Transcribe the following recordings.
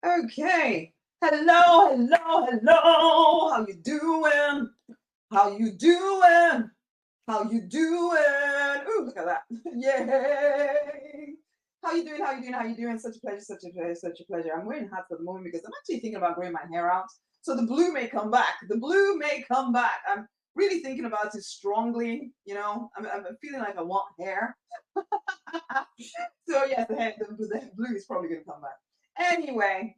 Okay. Hello, hello, hello. How you doing? How you doing? How you doing? Ooh, look at that. Yay. How you doing? How you doing? How you doing? Such a pleasure, such a pleasure, such a pleasure. I'm wearing hats at the moment because I'm actually thinking about growing my hair out. So the blue may come back. The blue may come back. I'm really thinking about it strongly. I'm feeling like I want hair. So yes, the blue is probably going to come back. Anyway,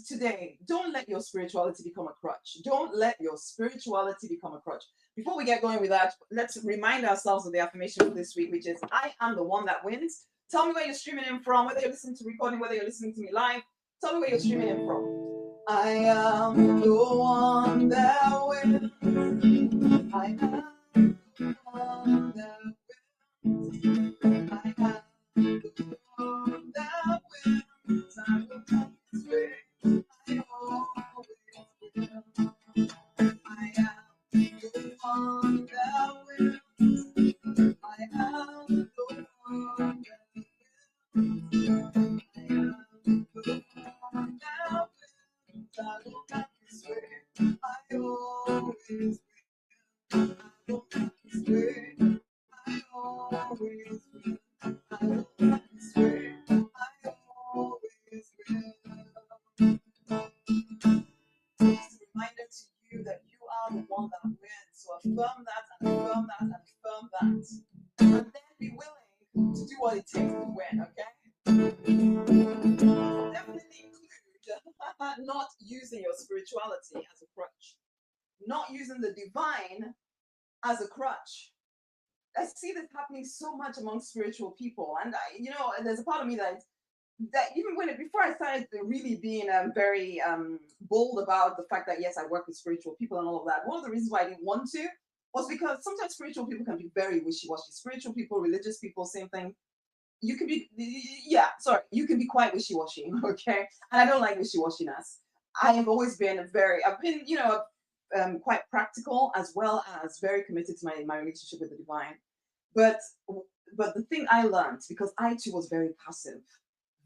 today, don't let your spirituality become a crutch. Don't let your spirituality become a crutch. Before we get going with that, let's remind ourselves of the affirmation of this week, which is I am the one that wins. Tell me where you're streaming in from, whether you're listening to recording, whether you're listening to me live. Tell me where you're streaming in from. I am the one that wins. I am the one that wins. I am the one that wins. I will come this way. I always will. I am the one that wins. I am the one that wins. I am the one that wins. I will come this way. I always will. I will come this way. I always will. I will come this way. I always will. It's a reminder to you that you are the one that wins. So affirm that and affirm that and affirm that. And then be willing to do what it takes to win, okay? Definitely include not using your spirituality as a crutch, not using the divine as a crutch. I see this happening so much among spiritual people, and there's a part of me that even before I started really being very bold about the fact that yes, I work with spiritual people and all of that. One of the reasons why I didn't want to was because sometimes spiritual people can be very wishy-washy. Spiritual people, religious people, same thing. You can be, yeah, sorry, you can be quite wishy-washy, okay? And I don't like wishy-washiness. I've been, quite practical as well as very committed to my relationship with the divine. But but the thing I learned, because I too was very passive,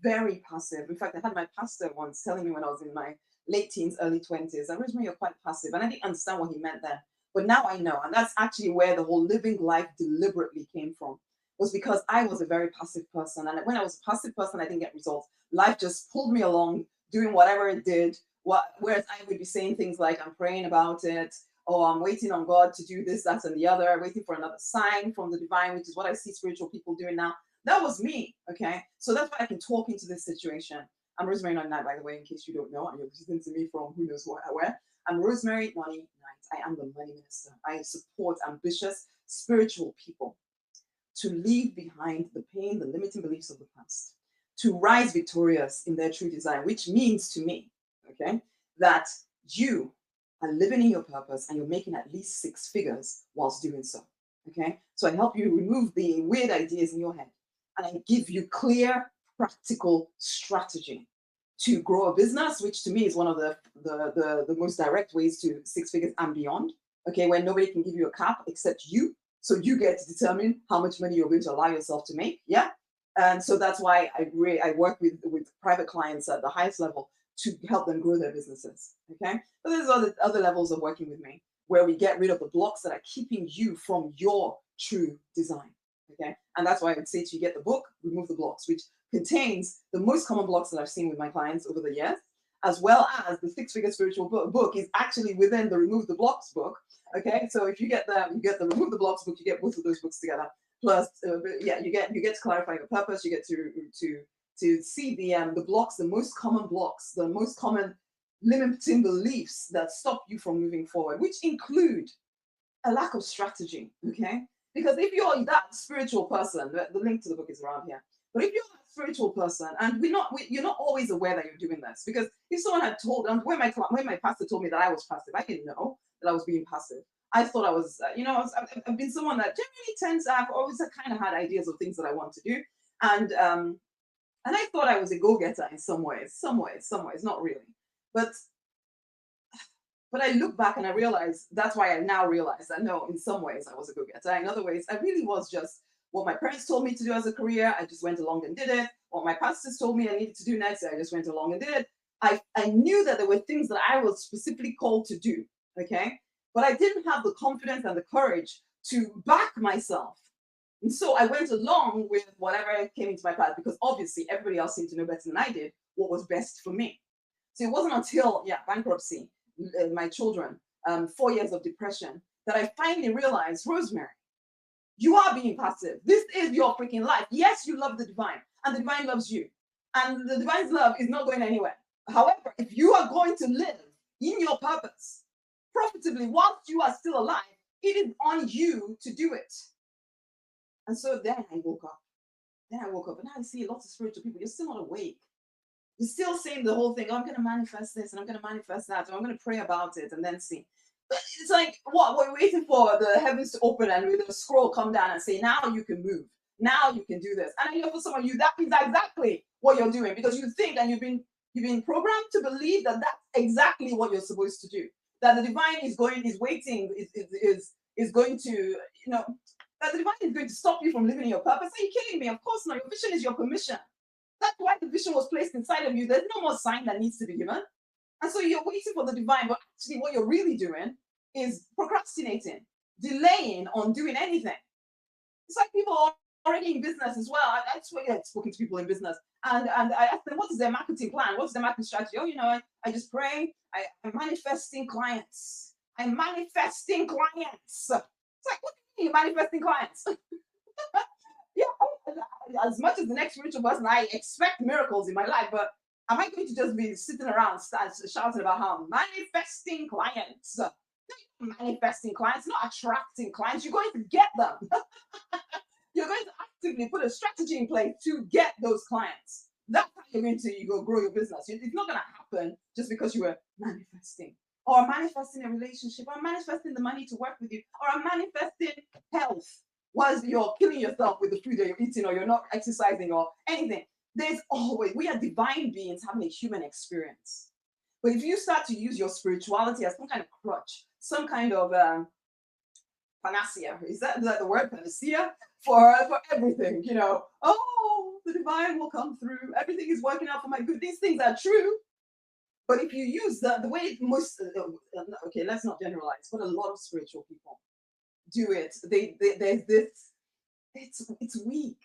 very passive. In fact, I had my pastor once telling me when I was in my late teens, early 20s, originally you're quite passive. And I didn't understand what he meant then. But now I know. And that's actually where the whole living life deliberately came from, was because I was a very passive person. And when I was a passive person, I didn't get results. Life just pulled me along, doing whatever it did. Whereas I would be saying things like, I'm praying about it, or I'm waiting on God to do this, that, and the other, waiting for another sign from the divine, which is what I see spiritual people doing now. That was me. Okay. So that's why I can talk into this situation. I'm Rosemary Nonny Knight, by the way, in case you don't know, and you're listening to me from who knows where. I'm Rosemary Nonny Knight. I am the money minister. I support ambitious spiritual people to leave behind the pain, the limiting beliefs of the past, to rise victorious in their true design, which means to me, okay, that you are living in your purpose and you're making at least six figures whilst doing so. Okay. So I help you remove the weird ideas in your head and I give you clear, practical strategy to grow a business, which to me is one of the most direct ways to six figures and beyond. Okay, where nobody can give you a cap except you. So you get to determine how much money you're going to allow yourself to make. Yeah. And so that's why I work with private clients at the highest level to help them grow their businesses. Okay. But there's other levels of working with me where we get rid of the blocks that are keeping you from your true design. Okay. And that's why I would say to you, get the book, Remove the Blocks, which contains the most common blocks that I've seen with my clients over the years, as well as the Six Figure Spiritual book is actually within the Remove the Blocks book. Okay. So if you get the Remove the Blocks book, you get both of those books together. Plus, you get to clarify your purpose. You get to see the blocks, the most common blocks, the most common limiting beliefs that stop you from moving forward, which include a lack of strategy. Okay, because if you're that spiritual person, the link to the book is around here. But if you're that spiritual person, and you're not always aware that you're doing this, because if someone had told, and when my pastor told me that I was passive, I didn't know that I was being passive. I thought I was, I've been someone that generally tends to have always kind of had ideas of things that I want to do, and I thought I was a go-getter in some ways, not really. But I look back and I realize that's why I now realize that no, in some ways I was a go-getter. In other ways, I really was just what my parents told me to do as a career. I just went along and did it. What my pastors told me I needed to do next, I just went along and did it. I knew that there were things that I was specifically called to do, okay? But I didn't have the confidence and the courage to back myself. And so I went along with whatever came into my path because obviously everybody else seemed to know better than I did what was best for me. So it wasn't until, yeah, bankruptcy, my children, 4 years of depression, that I finally realized, Rosemary, you are being passive. This is your freaking life. Yes, you love the divine, and the divine loves you. And the divine's love is not going anywhere. However, if you are going to live in your purpose profitably whilst you are still alive, it is on you to do it. And so then I woke up. Then I woke up and I see lots of spiritual people. You're still not awake. You're still saying the whole thing, oh, I'm going to manifest this and I'm going to manifest that, or I'm going to pray about it and then see. But it's like, what? We're waiting for the heavens to open and with a scroll come down and say, now you can move. Now you can do this. And I know for some of you, that is exactly what you're doing because you think and you've been programmed to believe that that's exactly what you're supposed to do. That the divine is waiting, is going to, that the divine is going to stop you from living your purpose. Are you kidding me? Of course not. Your vision is your permission. That's why the vision was placed inside of you. There's no more sign that needs to be given. And so you're waiting for the divine, but actually what you're really doing is procrastinating, delaying on doing anything. It's like people are already in business as well. I've spoken to people in business and I ask them, what is their marketing plan? What's their marketing strategy? Oh, I just pray. I'm manifesting clients. I'm manifesting clients. It's like, what do you mean you're manifesting clients? Yeah, as much as the next spiritual person, I expect miracles in my life, but am I going to just be sitting around shouting about how I'm manifesting clients? Manifesting clients, not attracting clients. You're going to get them. You're going to actively put a strategy in place to get those clients. That's how you're going to go grow your business. It's not going to happen just because you were manifesting. Or I'm manifesting a relationship, or I'm manifesting the money to work with you, or I'm manifesting health whilst you're killing yourself with the food that you're eating, or you're not exercising, or anything. There's always, we are divine beings having a human experience. But if you start to use your spirituality as some kind of crutch, some kind of panacea, is that the word, panacea? For everything, oh, the divine will come through, everything is working out for my good. These things are true. But if you use the way most, okay, let's not generalize, but a lot of spiritual people do it. There's this, it's weak.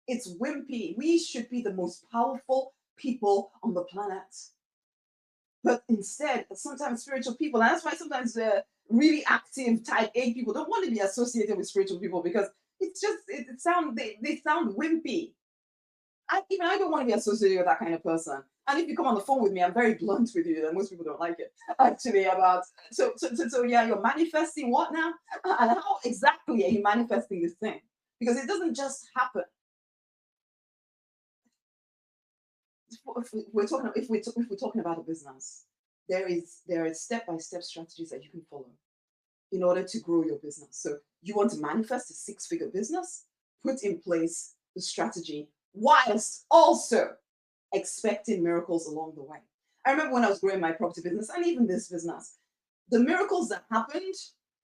It's wimpy. We should be the most powerful people on the planet. But instead, sometimes spiritual people, and that's why sometimes really active type A people don't want to be associated with spiritual people because it's just, they sound wimpy. I don't want to be associated with that kind of person. And if you come on the phone with me, I'm very blunt with you, and most people don't like it. Actually, about so yeah, you're manifesting what now? And how exactly are you manifesting this thing? Because it doesn't just happen. If we're talking about a business, there are step-by-step strategies that you can follow in order to grow your business. So you want to manifest a six-figure business, put in place the strategy whilst also expecting miracles along the way. I remember when I was growing my property business and even this business, the miracles that happened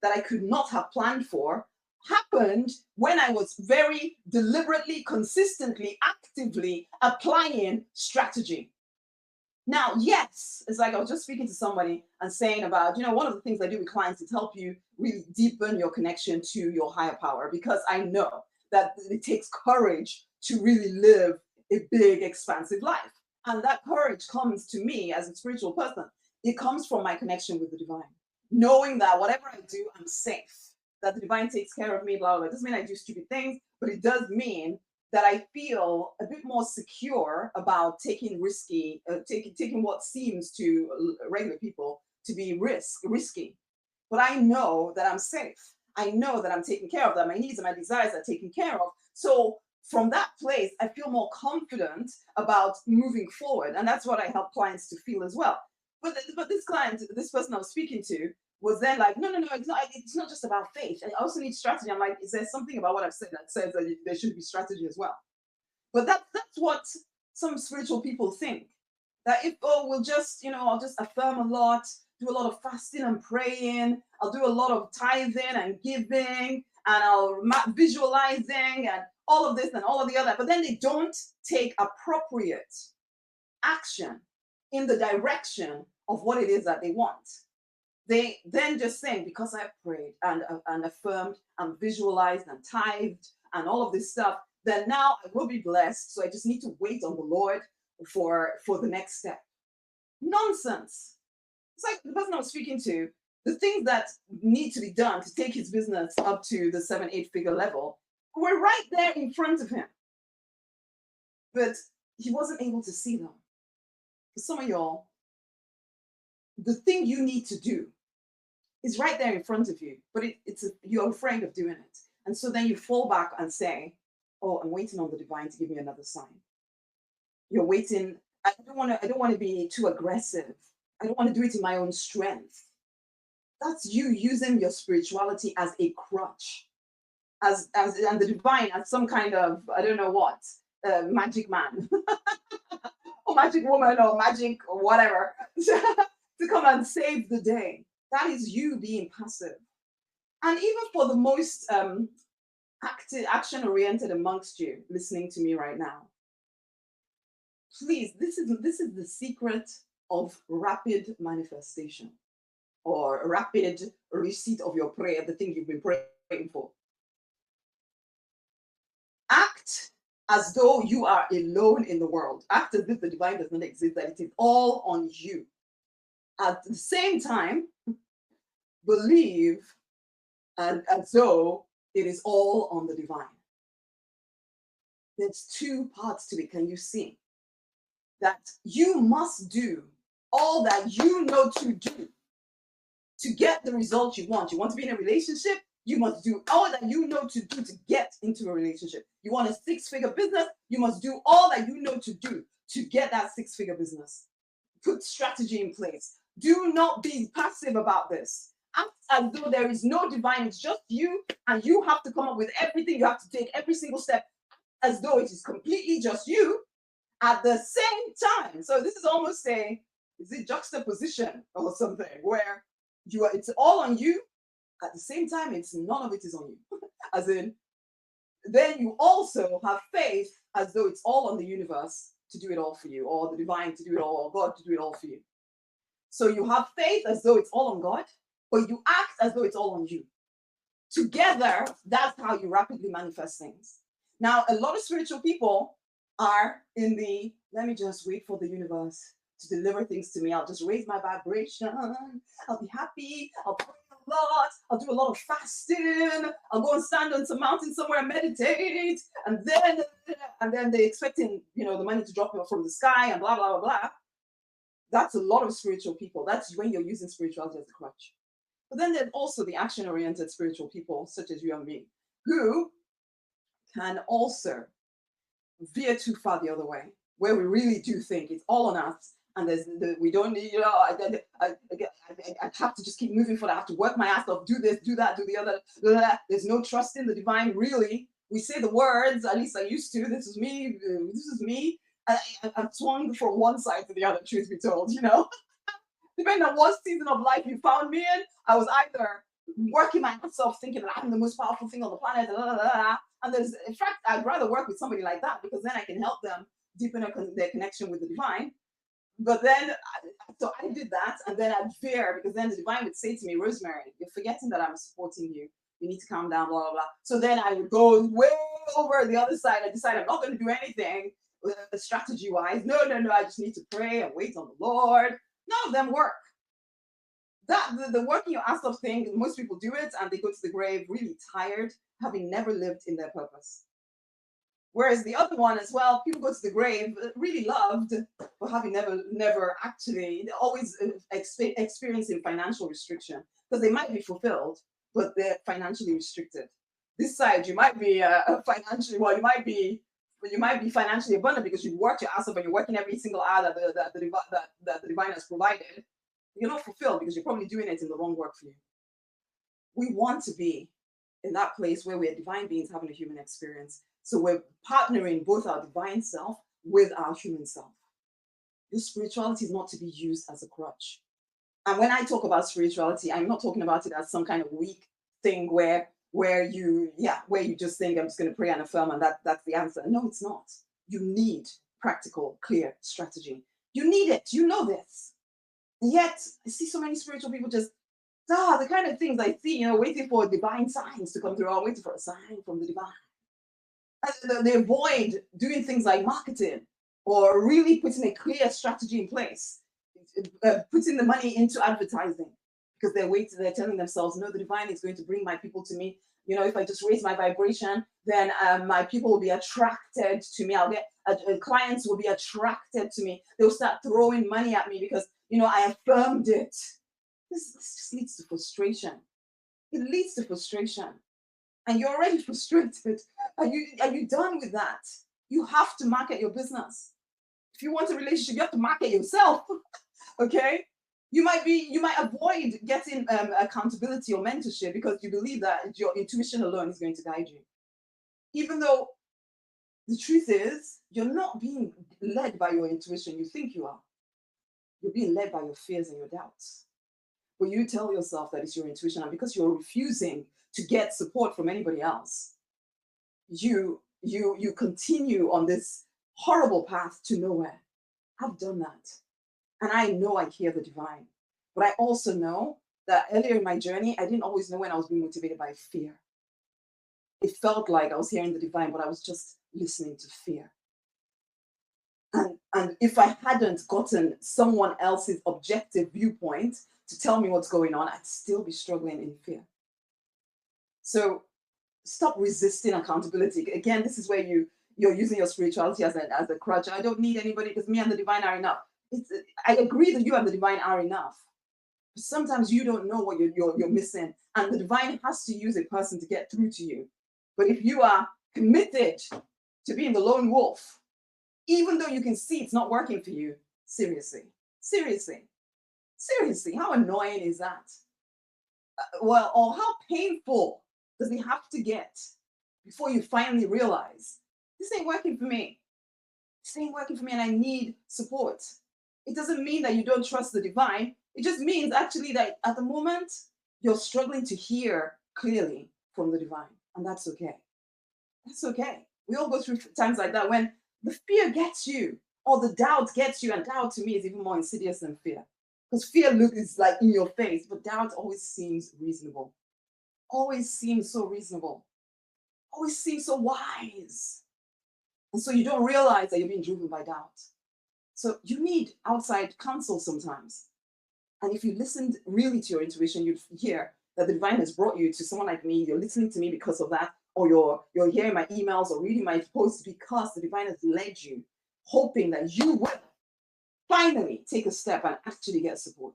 that I could not have planned for happened when I was very deliberately, consistently, actively applying strategy. Now, yes, it's like I was just speaking to somebody and saying about, one of the things I do with clients is help you really deepen your connection to your higher power, because I know that it takes courage to really live a big, expansive life. And that courage comes to me as a spiritual person. It comes from my connection with the divine, knowing that whatever I do, I'm safe, that the divine takes care of me, blah, blah, blah. It doesn't mean I do stupid things, but it does mean that I feel a bit more secure about taking what seems to regular people to be risky. But I know that I'm safe. I know that I'm taken care of, that my needs and my desires are taken care of. So from that place, I feel more confident about moving forward. And that's what I help clients to feel as well. But this client, this person I was speaking to, was then like, no, it's not just about faith. I also need strategy. I'm like, is there something about what I've said that says that there should be strategy as well? But that's what some spiritual people think. That if, we'll just, I'll just affirm a lot, do a lot of fasting and praying, I'll do a lot of tithing and giving, and I'll visualizing and all of this and all of the other. But then they don't take appropriate action in the direction of what it is that they want. They then just think, because I've prayed and affirmed and visualized and tithed and all of this stuff, then now I will be blessed. So I just need to wait on the Lord for the next step. Nonsense. It's like the person I was speaking to, the things that need to be done to take his business up to the 7, 8 figure level were right there in front of him. But he wasn't able to see them. For some of y'all, the thing you need to do is right there in front of you, but you're afraid of doing it. And so then you fall back and say, oh, I'm waiting on the divine to give me another sign. You're waiting. I don't want to be too aggressive. I don't want to do it in my own strength. That's you using your spirituality as a crutch, and the divine as some kind of, I don't know what, magic man or magic woman or magic or whatever to come and save the day. That is you being passive. And even for the most action-oriented amongst you listening to me right now, please, this is the secret of rapid manifestation or rapid receipt of your prayer, the thing you've been praying for. Act as though you are alone in the world. Act as if the divine does not exist, that it is all on you. At the same time, believe as though it is all on the divine. There's two parts to it. Can you see? That you must do all that you know to do to get the result you want. You want to be in a relationship? You must do all that you know to do to get into a relationship. You want a 6-figure business? You must do all that you know to do to get that 6-figure business. Put strategy in place. Do not be passive about this. Act as though there is no divine, it's just you, and you have to come up with everything. You have to take every single step as though it is completely just you at the same time. So this is almost is it juxtaposition or something, where it's all on you, at the same time it's none of it is on you. As in, then you also have faith as though it's all on the universe to do it all for you, or the divine to do it all, or God to do it all for you. So you have faith as though it's all on God, but you act as though it's all on you. Together, that's how you rapidly manifest things. Now, a lot of spiritual people are in the, let me just wait for the universe to deliver things to me. I'll just raise my vibration. I'll be happy. I'll pray a lot. I'll do a lot of fasting. I'll go and stand on some mountain somewhere and meditate. And then they're expecting, the money to drop from the sky and blah, blah, blah, blah. That's a lot of spiritual people. That's when you're using spirituality as a crutch. But then there's also the action-oriented spiritual people, such as you and me, who can also veer too far the other way, where we really do think it's all on us, and we don't need, I have to just keep moving for that. I have to work my ass off, do this, do that, do the other. Blah, blah. There's no trust in the divine, really. We say the words, at least I used to. This is me. This is me. I've swung from one side to the other, truth be told, Depending on what season of life you found me in, I was either working my ass off thinking that I'm the most powerful thing on the planet, and in fact, I'd rather work with somebody like that, because then I can help them deepen their connection with the divine. But then, so I did that, and then I'd fear, because then the divine would say to me, Rosemary, you're forgetting that I'm supporting you. You need to calm down, blah, blah, blah. So then I would go way over the other side. I decide I'm not going to do anything strategy-wise. No, I just need to pray and wait on the Lord. None of them work. The working your ass off thing, most people do it and they go to the grave really tired, having never lived in their purpose. Whereas the other one as well, people go to the grave really loved, but having never actually, always experiencing financial restriction, because they might be fulfilled, but they're financially restricted. This side, you might be financially, well, you might be financially abundant because you worked your ass off and you're working every single hour that the divine has provided. You're not fulfilled because you're probably doing it in the wrong work for you. We want to be in that place where we're divine beings having a human experience. So we're partnering both our divine self with our human self. Your spirituality is not to be used as a crutch. And when I talk about spirituality, I'm not talking about it as some kind of weak thing where you just think I'm just going to pray and affirm and that's the answer. No, it's not. You need practical, clear strategy. You need it. You know this. And yet, I see so many spiritual people just, the kind of things I see, waiting for divine signs to come through. I'm waiting for a sign from the divine. And they avoid doing things like marketing or really putting a clear strategy in place, putting the money into advertising because they're telling themselves, no, the divine is going to bring my people to me. If I just raise my vibration, then my people will be attracted to me. I'll get clients will be attracted to me. They'll start throwing money at me because I affirmed it. This just leads to frustration. It leads to frustration, and you're already frustrated. Are you done with that? You have to market your business. If you want a relationship, you have to market yourself. Okay. You might avoid getting accountability or mentorship because you believe that your intuition alone is going to guide you, even though the truth is you're not being led by your intuition. You think you are. You're being led by your fears and your doubts. But you tell yourself that it's your intuition, and because you're refusing to get support from anybody else, you continue on this horrible path to nowhere. I've done that. And I know I hear the divine. But I also know that earlier in my journey, I didn't always know when I was being motivated by fear. It felt like I was hearing the divine, but I was just listening to fear. And if I hadn't gotten someone else's objective viewpoint to tell me what's going on, I'd still be struggling in fear. So stop resisting accountability. Again, this is where you're using your spirituality as a crutch. I don't need anybody because me and the divine are enough. I agree that you and the divine are enough. But sometimes you don't know what you're missing, and the divine has to use a person to get through to you. But if you are committed to being the lone wolf, even though you can see it's not working for you, seriously, how annoying is that? Or how painful does it have to get before you finally realize this ain't working for me? This ain't working for me, and I need support. It doesn't mean that you don't trust the divine. It just means actually that at the moment you're struggling to hear clearly from the divine, and that's okay. That's okay. We all go through times like that when the fear gets you or the doubt gets you, and doubt to me is even more insidious than fear. Because fear is like in your face, but doubt always seems reasonable. Always seems so reasonable. Always seems so wise. And so you don't realize that you're being driven by doubt. So you need outside counsel sometimes. And if you listened really to your intuition, you'd hear that the divine has brought you to someone like me. You're listening to me because of that, or you're hearing my emails or reading my posts because the divine has led you, hoping that you will finally take a step and actually get support.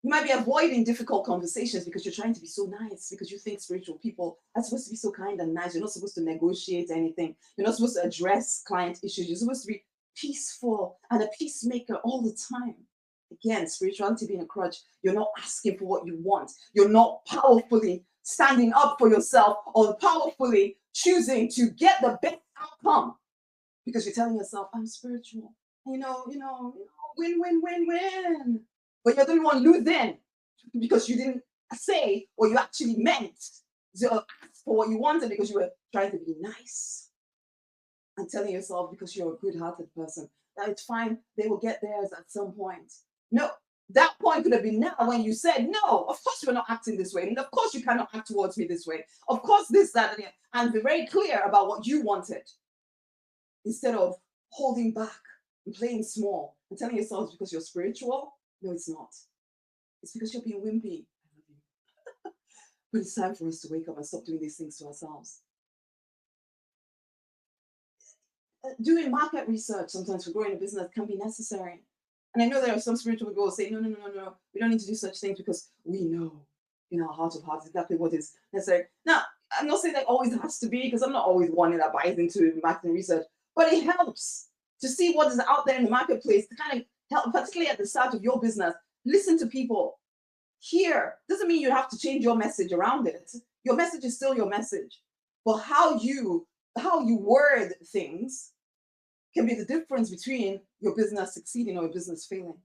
You might be avoiding difficult conversations because you're trying to be so nice, because you think spiritual people are supposed to be so kind and nice. You're not supposed to negotiate anything. You're not supposed to address client issues. You're supposed to be peaceful and a peacemaker all the time. Again, spirituality being a crutch, you're not asking for what you want. You're not powerfully standing up for yourself or powerfully choosing to get the best outcome because you're telling yourself, I'm spiritual. Win, win, win, win. But you're the only one losing because you didn't say what you actually meant. To ask for what you wanted because you were trying to be nice and telling yourself because you're a good-hearted person that it's fine, they will get theirs at some point. No, that point could have been now when you said, no, of course you're not acting this way. And of course you cannot act towards me this way. Of course this, that, and be very clear about what you wanted instead of holding back and playing small and telling yourself it's because you're spiritual. No, it's not. It's because you're being wimpy. I love you. But it's time for us to wake up and stop doing these things to ourselves. Doing market research sometimes for growing a business can be necessary. And I know there are some spiritual people who say, no, we don't need to do such things because we know in our heart of hearts exactly what is necessary. Now, I'm not saying that always has to be, because I'm not always one that buys into marketing research, but it helps to see what is out there in the marketplace to kind of help, particularly at the start of your business. Listen to people. Hear. Doesn't mean you have to change your message around it. Your message is still your message. But how you word things can be the difference between your business succeeding or your business failing.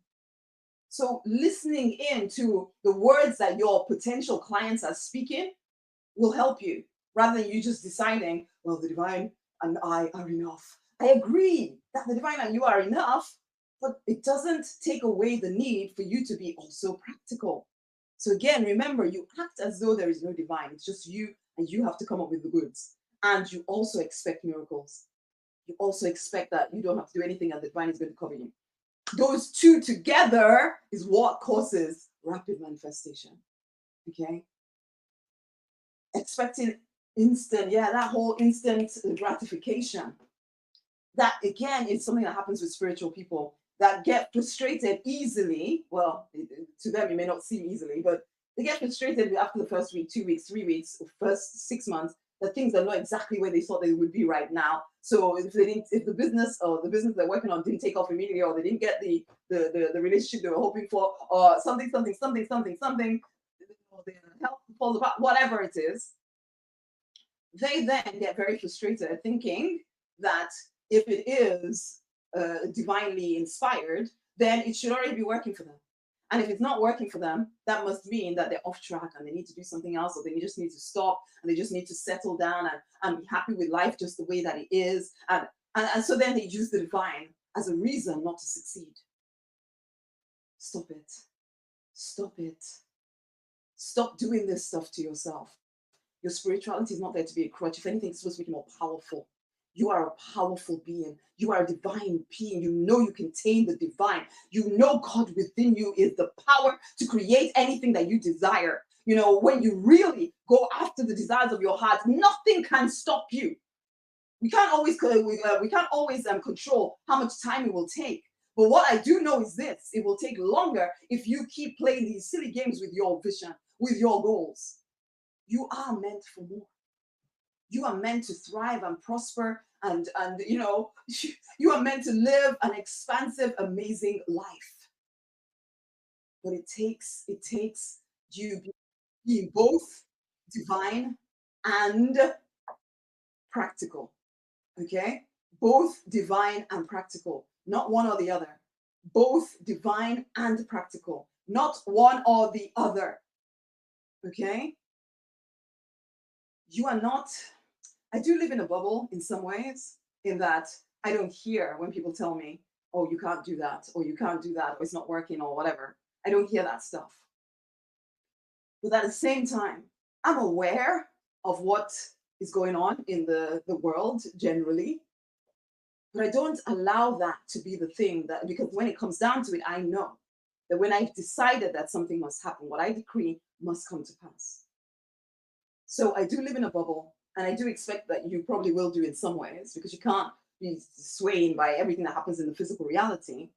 So listening in to the words that your potential clients are speaking will help you, rather than you just deciding, well, the divine and I are enough. I agree. that the divine and you are enough, but it doesn't take away the need for you to be also practical. So again, remember, you act as though there is no divine. It's just you, and you have to come up with the goods. And you also expect miracles. You also expect that you don't have to do anything and the divine is going to cover you. Those two together is what causes rapid manifestation. Okay? Expecting instant, yeah, that whole instant gratification. That again is something that happens with spiritual people that get frustrated easily. Well, to them, it may not seem easily, but they get frustrated after the first week, 2 weeks, 3 weeks, or first 6 months, that things are not exactly where they thought they would be right now. So if the business or the business they're working on didn't take off immediately, or they didn't get the relationship they were hoping for, or something, or their health falls apart, whatever it is, they then get very frustrated, thinking that if it is divinely inspired, then it should already be working for them. And if it's not working for them, that must mean that they're off track and they need to do something else, or they just need to stop and they just need to settle down and be happy with life just the way that it is. And so then they use the divine as a reason not to succeed. Stop it. Stop it. Stop doing this stuff to yourself. Your spirituality is not there to be a crutch. If anything, it's supposed to make you more powerful. You are a powerful being. You are a divine being. You know you contain the divine. You know God within you is the power to create anything that you desire. You know, when you really go after the desires of your heart, nothing can stop you. We can't always control how much time it will take. But what I do know is this: it will take longer if you keep playing these silly games with your vision, with your goals. You are meant for more. You are meant to thrive and prosper, and you know, you are meant to live an expansive, amazing life. But it takes you being both divine and practical. Okay? Both divine and practical, not one or the other. Both divine and practical, not one or the other. Okay? You are not, I do live in a bubble in some ways, in that I don't hear when people tell me, oh, you can't do that, or you can't do that, or it's not working, or whatever. I don't hear that stuff. But at the same time, I'm aware of what is going on in the world generally. But I don't allow that to be the thing that, because when it comes down to it, I know that when I've decided that something must happen, what I decree must come to pass. So I do live in a bubble, and I do expect that you probably will do in some ways, because you can't be swayed by everything that happens in the physical reality.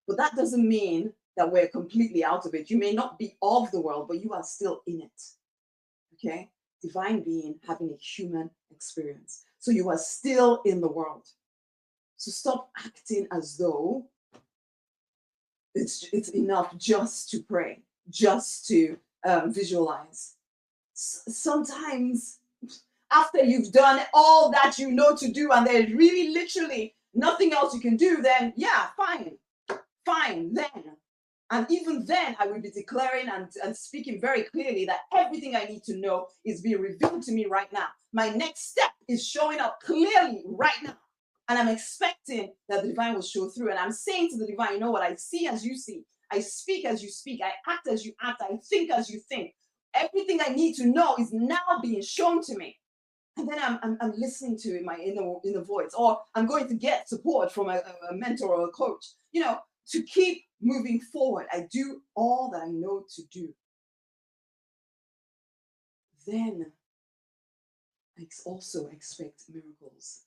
But that doesn't mean that we're completely out of it. You may not be of the world, but you are still in it. Okay? Divine being having a human experience. So you are still in the world. So stop acting as though it's enough just to pray, just to visualize. Sometimes after you've done all that you know to do and there's really literally nothing else you can do, then yeah, fine then. And even then, I will be declaring and speaking very clearly that everything I need to know is being revealed to me right now. My next step is showing up clearly right now. And I'm expecting that the divine will show through. And I'm saying to the divine, you know what? I see as you see. I speak as you speak. I act as you act. I think as you think. Everything I need to know is now being shown to me. And then I'm listening to in my inner voice, or I'm going to get support from a mentor or a coach, you know, to keep moving forward. I do all that I know to do. Then I also expect miracles.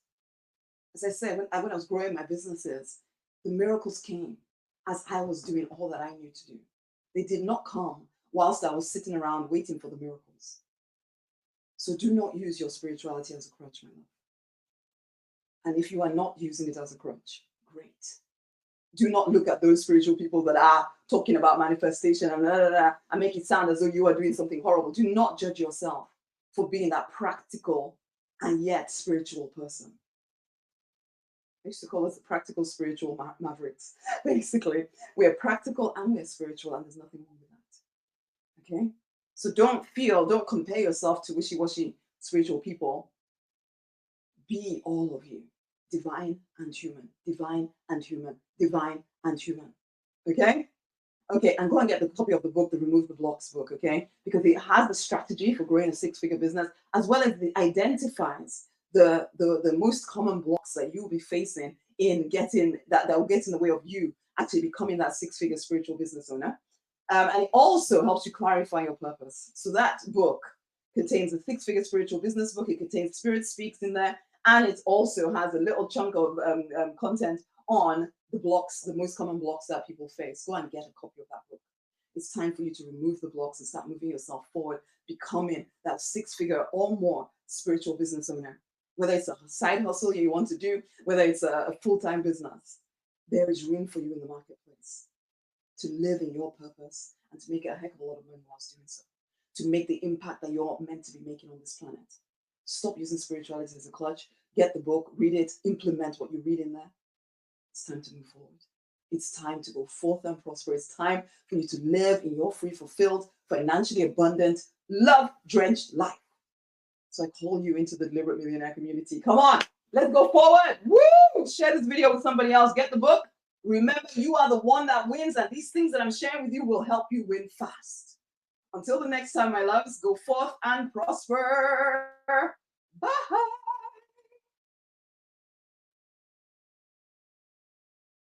As I said, when I was growing my businesses, the miracles came as I was doing all that I knew to do. They did not come whilst I was sitting around waiting for the miracles. So do not use your spirituality as a crutch, my love. And if you are not using it as a crutch, great. Do not look at those spiritual people that are talking about manifestation and make it sound as though you are doing something horrible. Do not judge yourself for being that practical and yet spiritual person. I used to call us the practical spiritual mavericks. Basically, we're practical and we're spiritual, and there's nothing wrong with that. Okay? So don't compare yourself to wishy-washy spiritual people. Be all of you. divine and human, divine and human, divine and human. Okay? Okay, and go and get the copy of the book, the Remove the Blocks book, okay? Because it has the strategy for growing a six-figure business, as well as it identifies the most common blocks that you'll be facing in getting that will get in the way of you actually becoming that six-figure spiritual business owner. And it also helps you clarify your purpose. So that book contains a six-figure spiritual business book. It contains Spirit Speaks in there, and it also has a little chunk of content on the blocks, the most common blocks that people face. Go and get a copy of that book. It's time for you to remove the blocks and start moving yourself forward, becoming that six-figure or more spiritual business owner. Whether it's a side hustle you want to do, whether it's a full-time business, there is room for you in the marketplace to live in your purpose and to make a heck of a lot of money whilst doing so, to make the impact that you're meant to be making on this planet. Stop using spirituality as a clutch. Get the book, read it, implement what you read in there. It's time to move forward. It's time to go forth and prosper. It's time for you to live in your free, fulfilled, financially abundant, love-drenched life. So I call you into the Deliberate Millionaire community. Come on, let's go forward. Woo! Share this video with somebody else. Get the book. Remember, you are the one that wins, and these things that I'm sharing with you will help you win fast. Until the next time, my loves, go forth and prosper.